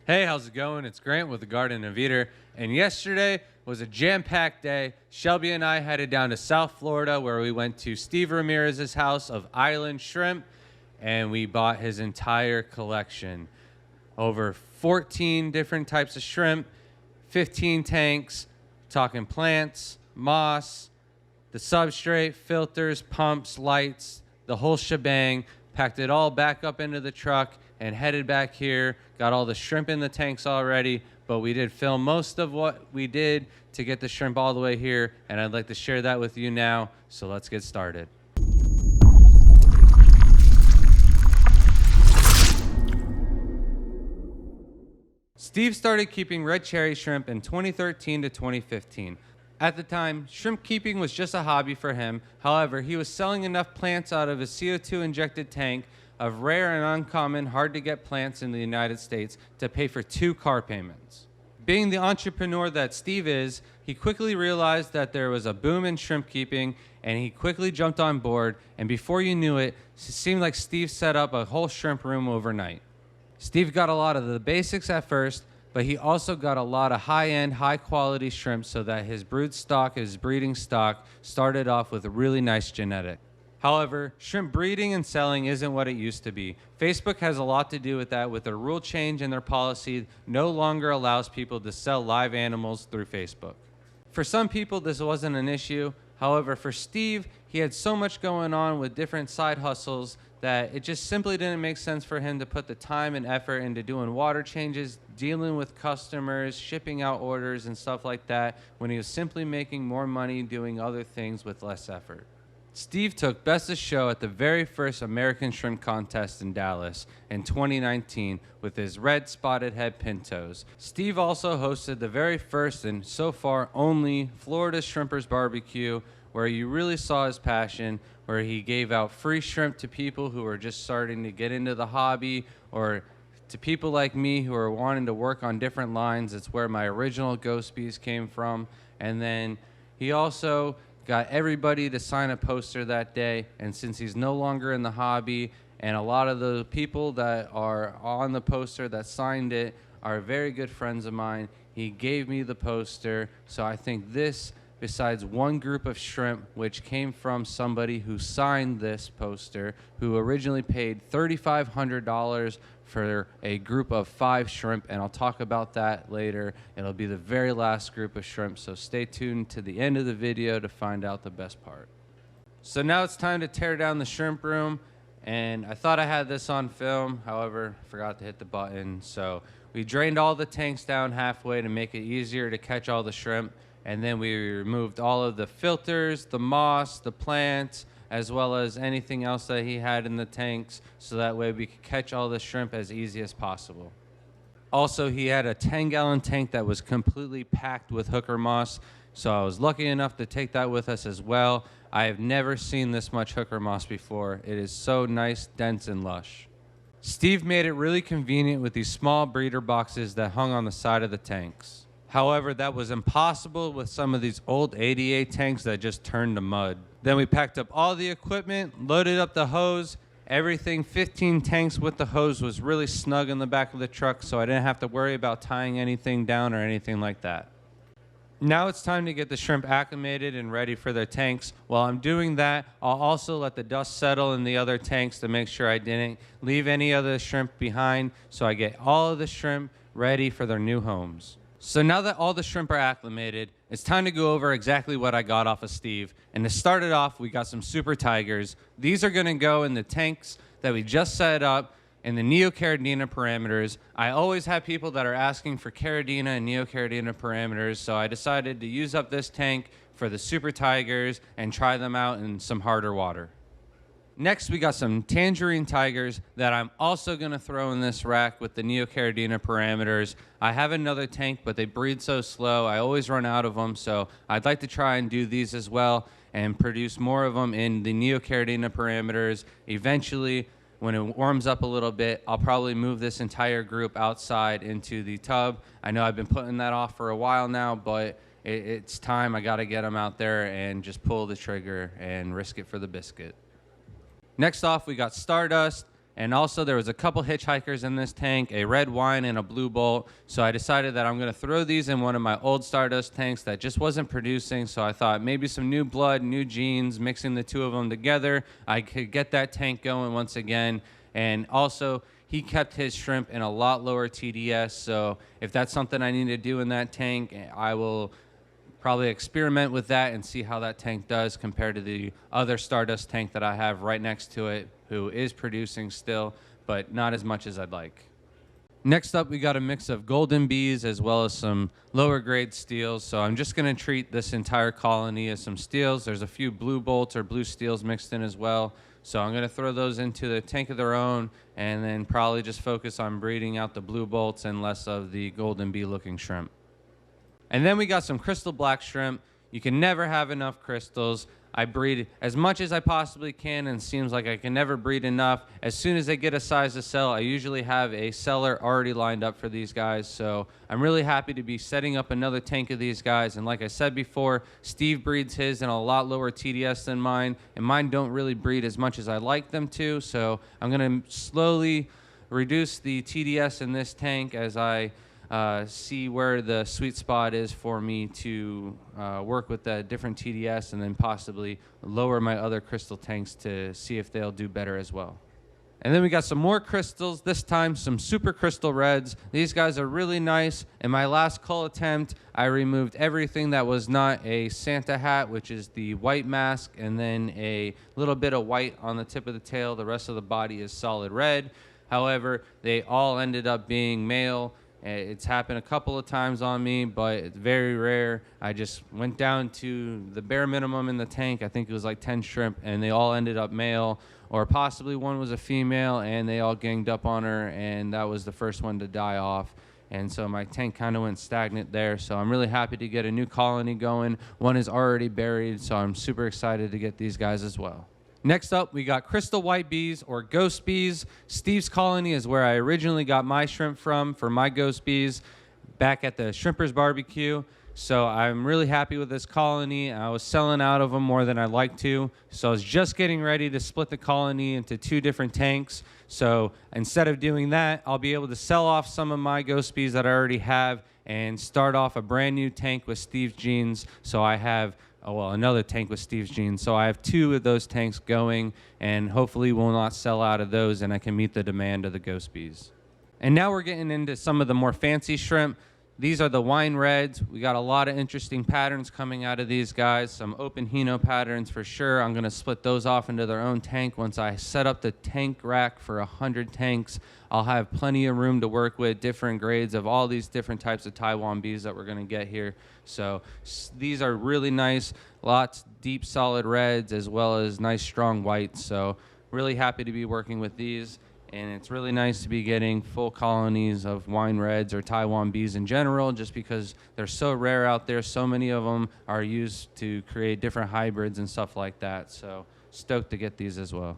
Hey, how's it going? It's Grant with the Garden of Eater, and yesterday was a jam-packed day. Shelby and I headed down to South Florida where we went to Steve Ramirez's house of island shrimp, and we bought his entire collection. Over 14 different types of shrimp, 15 tanks, talking plants, moss, the substrate, filters, pumps, lights, the whole shebang. Packed it all back up into the truck and headed back here. Got all the shrimp in the tanks already, but we did film most of what we did to get the shrimp all the way here, and I'd like to share that with you now, so let's get started. Steve started keeping red cherry shrimp in 2013 to 2015. At the time, shrimp keeping was just a hobby for him. However, he was selling enough plants out of his CO2-injected tank of rare and uncommon, hard-to-get plants in the United States to pay for 2 car payments. Being the entrepreneur that Steve is, he quickly realized that there was a boom in shrimp keeping, and he quickly jumped on board, and before you knew it, it seemed like Steve set up a whole shrimp room overnight. Steve got a lot of the basics at first, but he also got a lot of high-end, high-quality shrimp so that his brood stock, his breeding stock, started off with a really nice genetic. However, shrimp breeding and selling isn't what it used to be. Facebook has a lot to do with that, with a rule change in their policy no longer allows people to sell live animals through Facebook. For some people, this wasn't an issue. However, for Steve, he had so much going on with different side hustles that it just simply didn't make sense for him to put the time and effort into doing water changes, dealing with customers, shipping out orders and stuff like that, when he was simply making more money doing other things with less effort. Steve took Best of Show at the very first American Shrimp Contest in Dallas in 2019 with his red spotted head pintos. Steve also hosted the very first and so far only Florida Shrimpers Barbecue, where you really saw his passion, where he gave out free shrimp to people who were just starting to get into the hobby, or to people like me who are wanting to work on different lines. It's where my original Ghost Bees came from. And then he also got everybody to sign a poster that day, and since he's no longer in the hobby, and a lot of the people that are on the poster that signed it are very good friends of mine, he gave me the poster. So I think this, besides one group of shrimp, which came from somebody who signed this poster, who originally paid $3,500 for a group of 5 shrimp, and I'll talk about that later. It'll be the very last group of shrimp, so stay tuned to the end of the video to find out the best part. So now it's time to tear down the shrimp room, and I thought I had this on film, however, I forgot to hit the button. So we drained all the tanks down halfway to make it easier to catch all the shrimp, and then we removed all of the filters, the moss, the plants, as well as anything else that he had in the tanks, so that way we could catch all the shrimp as easy as possible. Also, he had a 10-gallon tank that was completely packed with hooker moss, so I was lucky enough to take that with us as well. I have never seen this much hooker moss before. It is so nice, dense, and lush. Steve made it really convenient with these small breeder boxes that hung on the side of the tanks. However, that was impossible with some of these old 88 tanks that just turned to mud. Then we packed up all the equipment, loaded up the hose, everything. 15 tanks with the hose was really snug in the back of the truck, so I didn't have to worry about tying anything down or anything like that. Now it's time to get the shrimp acclimated and ready for their tanks. While I'm doing that, I'll also let the dust settle in the other tanks to make sure I didn't leave any other shrimp behind, so I get all of the shrimp ready for their new homes. So now that all the shrimp are acclimated, it's time to go over exactly what I got off of Steve. And to start it off, we got some Super Tigers. These are going to go in the tanks that we just set up in the Neocaridina parameters. I always have people that are asking for Caridina and Neocaridina parameters, so I decided to use up this tank for the Super Tigers and try them out in some harder water. Next, we got some Tangerine Tigers that I'm also going to throw in this rack with the Neocaridina parameters. I have another tank, but they breed so slow, I always run out of them, so I'd like to try and do these as well and produce more of them in the Neocaridina parameters. Eventually, when it warms up a little bit, I'll probably move this entire group outside into the tub. I know I've been putting that off for a while now, but it's time. I got to get them out there and just pull the trigger and risk it for the biscuit. Next off, we got Stardust. And also there was a couple hitchhikers in this tank, a red wine and a blue bolt. So I decided that I'm going to throw these in one of my old Stardust tanks that just wasn't producing. So I thought maybe some new blood, new genes, mixing the two of them together, I could get that tank going once again. And also he kept his shrimp in a lot lower TDS. So if that's something I need to do in that tank, I will probably experiment with that and see how that tank does compared to the other Stardust tank that I have right next to it, who is producing still, but not as much as I'd like. Next up, we got a mix of golden bees as well as some lower grade steels. So I'm just going to treat this entire colony as some steels. There's a few blue bolts or blue steels mixed in as well. So I'm going to throw those into the tank of their own and then probably just focus on breeding out the blue bolts and less of the golden bee looking shrimp. And then we got some crystal black shrimp. You can never have enough crystals. I breed as much as I possibly can, and it seems like I can never breed enough. As soon as they get a size to sell, I usually have a seller already lined up for these guys. So I'm really happy to be setting up another tank of these guys. And like I said before, Steve breeds his in a lot lower TDS than mine, and mine don't really breed as much as I like them to. So I'm going to slowly reduce the TDS in this tank as I see where the sweet spot is for me to work with the different TDS and then possibly lower my other crystal tanks to see if they'll do better as well. And then we got some more crystals, this time some super crystal reds. These guys are really nice. In my last cull attempt, I removed everything that was not a Santa hat, which is the white mask, and then a little bit of white on the tip of the tail. The rest of the body is solid red. However, they all ended up being male. It's happened a couple of times on me, but it's very rare. I just went down to the bare minimum in the tank. I think it was like 10 shrimp, and they all ended up male, or possibly one was a female, and they all ganged up on her, and that was the first one to die off. And so my tank kind of went stagnant there. So I'm really happy to get a new colony going. One is already buried, so I'm super excited to get these guys as well. Next up, we got crystal white bees or ghost bees. Steve's colony is where I originally got my shrimp from for my ghost bees back at the Shrimpers Barbecue. So I'm really happy with this colony. I was selling out of them more than I'd like to. So I was just getting ready to split the colony into 2 different tanks. So instead of doing that, I'll be able to sell off some of my ghost bees that I already have and start off a brand new tank with Steve's genes. So I have another tank with Steve's genes. So I have 2 of those tanks going, and hopefully will not sell out of those, and I can meet the demand of the ghost bees. And now we're getting into some of the more fancy shrimp. These are the wine reds. We got a lot of interesting patterns coming out of these guys, some open heno patterns for sure. I'm going to split those off into their own tank. Once I set up the tank rack for 100 tanks, I'll have plenty of room to work with different grades of all these different types of Taiwan bees that we're going to get here. So these are really nice, lots deep solid reds as well as nice strong whites. So really happy to be working with these. And it's really nice to be getting full colonies of wine reds or Taiwan bees in general, just because they're so rare out there. So many of them are used to create different hybrids and stuff like that. So stoked to get these as well.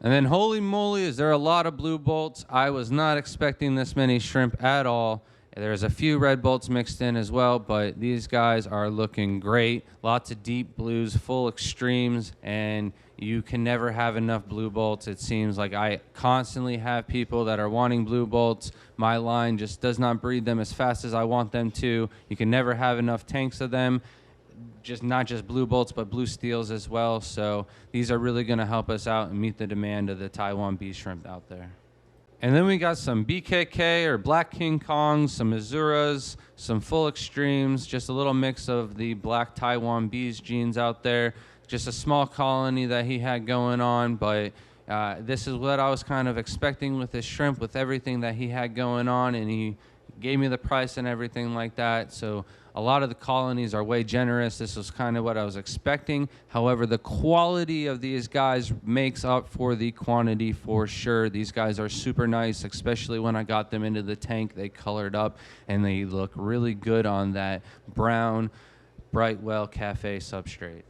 And then holy moly, is there a lot of blue bolts. I was not expecting this many shrimp at all. There's a few red bolts mixed in as well, but these guys are looking great. Lots of deep blues, full extremes, and you can never have enough blue bolts. It seems like I constantly have people that are wanting blue bolts. My line just does not breed them as fast as I want them to. You can never have enough tanks of them. Not just blue bolts, but blue steels as well. So these are really going to help us out and meet the demand of the Taiwan bee shrimp out there. And then we got some BKK or Black King Kongs, some Mosuras, some full extremes, just a little mix of the Black Taiwan bees genes out there. Just a small colony that he had going on, but this is what I was kind of expecting with his shrimp, with everything that he had going on, and he gave me the price and everything like that. So a lot of the colonies are way generous. This was kind of what I was expecting. However, the quality of these guys makes up for the quantity for sure. These guys are super nice, especially when I got them into the tank. They colored up and they look really good on that brown Brightwell Cafe substrate.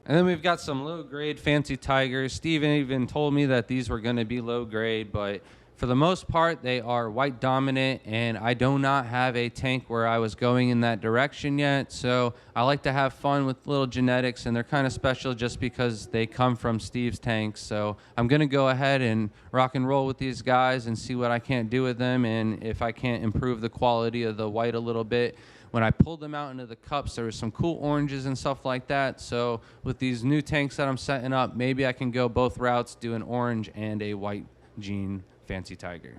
And then we've got some low-grade fancy tigers. Steven even told me that these were going to be low-grade, but For the most part, they are white dominant, and I do not have a tank where I was going in that direction yet. So I like to have fun with little genetics, and they're kind of special just because they come from Steve's tanks. So I'm going to go ahead and rock and roll with these guys and see what I can't do with them, and if I can't improve the quality of the white a little bit. When I pulled them out into the cups, there was some cool oranges and stuff like that. So with these new tanks that I'm setting up, maybe I can go both routes, do an orange and a white gene Fancy Tiger.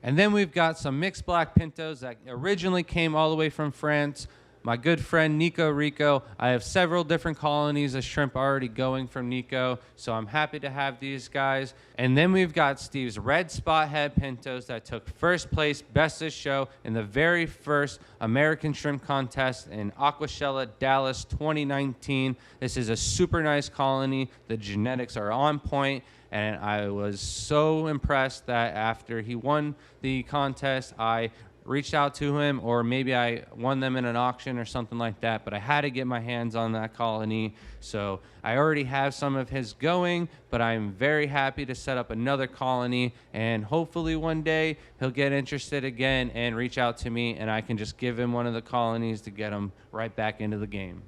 And then we've got some mixed Black Pintos that originally came all the way from France. My good friend Nico Rico. I have several different colonies of shrimp already going from Nico, so I'm happy to have these guys. And then we've got Steve's red Spot Head Pintos that took first place, best of show, in the very first American Shrimp Contest in Aquashella, Dallas, 2019. This is a super nice colony. The genetics are on point. And I was so impressed that after he won the contest, I reached out to him, or maybe I won them in an auction or something like that, but I had to get my hands on that colony. So I already have some of his going, but I'm very happy to set up another colony, and hopefully one day he'll get interested again and reach out to me, and I can just give him one of the colonies to get him right back into the game.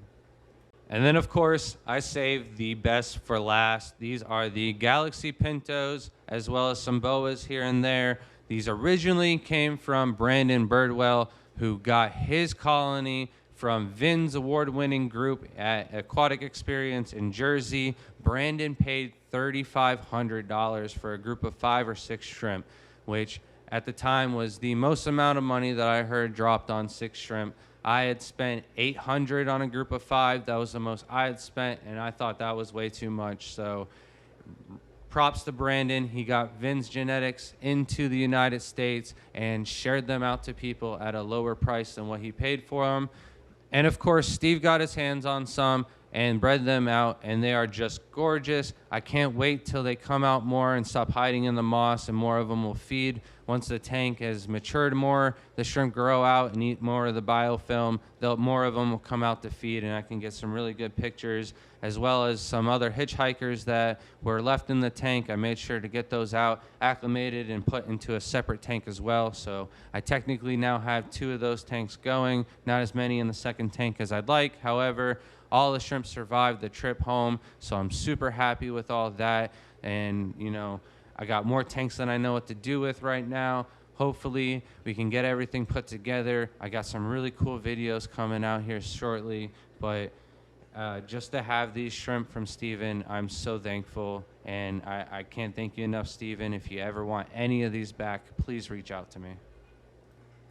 And then, of course, I saved the best for last. These are the Galaxy Pintos, as well as some boas here and there. These originally came from Brandon Birdwell, who got his colony from Vin's award-winning group at Aquatic Experience in Jersey. Brandon paid $3,500 for a group of 5 or 6 shrimp, which at the time was the most amount of money that I heard dropped on 6 shrimp. I had spent $800 on a group of 5. That was the most I had spent, and I thought that was way too much. So props to Brandon. He got Vin's genetics into the United States and shared them out to people at a lower price than what he paid for them. And of course, Steve got his hands on some and bred them out, and they are just gorgeous. I can't wait till they come out more and stop hiding in the moss, and more of them will feed. Once the tank has matured more, the shrimp grow out and eat more of the biofilm, more of them will come out to feed, and I can get some really good pictures, as well as some other hitchhikers that were left in the tank. I made sure to get those out, acclimated, and put into a separate tank as well. So I technically now have 2 of those tanks going, not as many in the second tank as I'd like. However, all the shrimp survived the trip home, so I'm super happy with all that. And, you know, I got more tanks than I know what to do with right now. Hopefully, we can get everything put together. I got some really cool videos coming out here shortly, but just to have these shrimp from Steven, I'm so thankful, and I can't thank you enough, Steven. If you ever want any of these back, please reach out to me.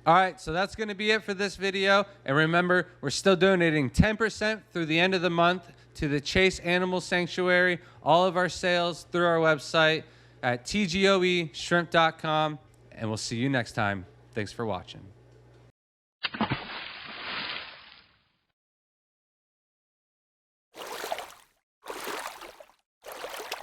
All right, so that's going to be it for this video. And remember, we're still donating 10% through the end of the month to the Chase Animal Sanctuary. All of our sales through our website at tgoeshrimp.com. And we'll see you next time. Thanks for watching.